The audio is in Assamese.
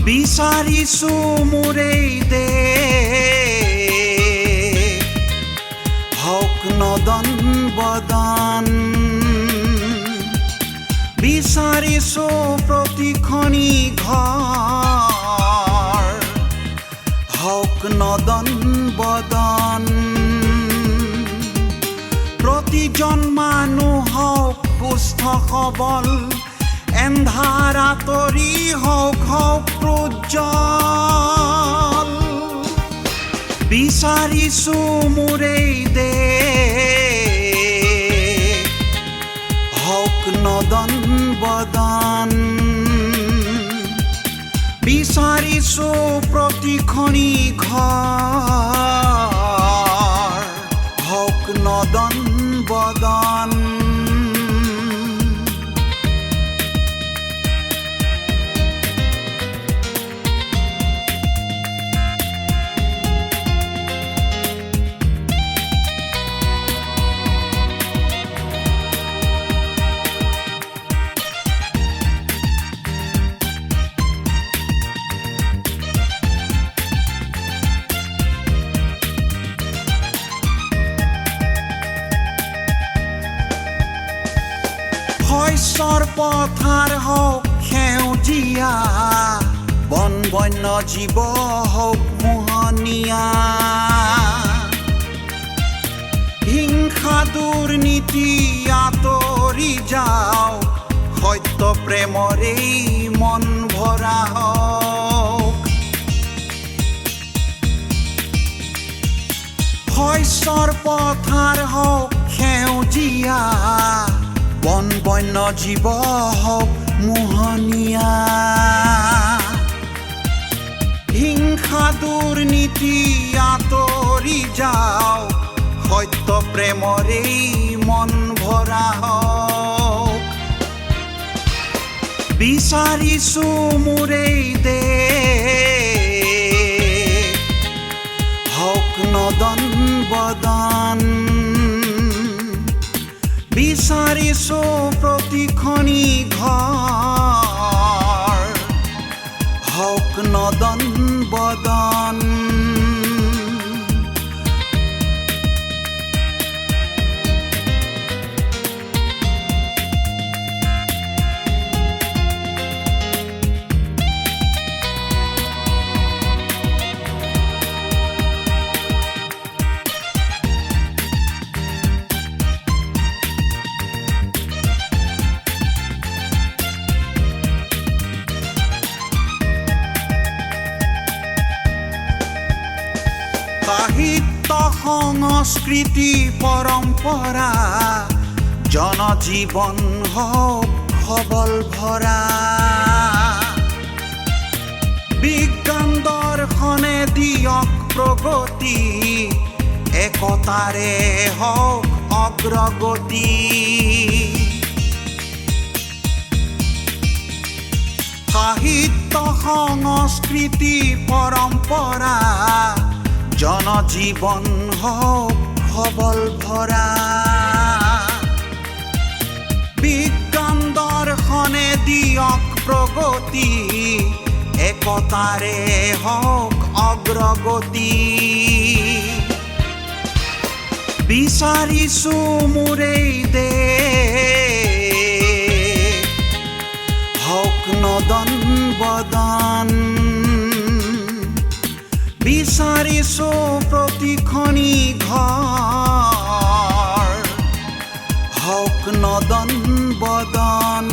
বিচাৰিছো মোৰেই দেশ হওক নদন বদন বিচাৰিছো প্ৰতিখনি ঘৰ হওক নদন বদন প্ৰতিজন মানুহ হওক সুস্থ সবল এন্ধাৰ আঁতৰি হওক হওক প্ৰজ্বল বিচাৰিছো মোৰেই দেশ হওক নদন বদন বিচাৰিছো প্ৰতিখনি ঘৰ হওক নদন বদন শস্যৰ পথাৰ হওক সেউজীয়া বন বন্য জীৱ হওক মোহনীয়া হিংসা দুৰ্নীতি আঁতৰি যাওক সত্য প্ৰেমৰেই মন ভৰা হওক শস্যৰ পথাৰ হওক সেউজীয়া বন বন্য জীৱ হওক মোহনীয়া হিংসা দুৰ্নীতি আঁতৰি যাওক সত্য প্ৰেমৰেই মন ভৰা হওক বিচাৰিছো মোৰেই দেশ হওক নদন বদন বিচাৰিছো প্ৰতিখনি ঘৰ হওক নদন বদন সাহিত্য সংস্কৃতি পৰম্পৰা জনজীৱন হওক সবল ভৰা বিজ্ঞান দৰ্শনে দিয়ক প্ৰগতি একতাৰে হওক অগ্ৰগতি সাহিত্য সংস্কৃতি পৰম্পৰা জনজীৱন হওক সবল ভৰা বিজ্ঞান দৰ্শনে দিয়ক প্ৰগতি একতাৰে হওক অগ্ৰগতি বিচাৰিছো মোৰেই দেশ হওক নদন বদন বিচাৰিছো প্ৰতিখনি ঘৰ হওক নদন বদন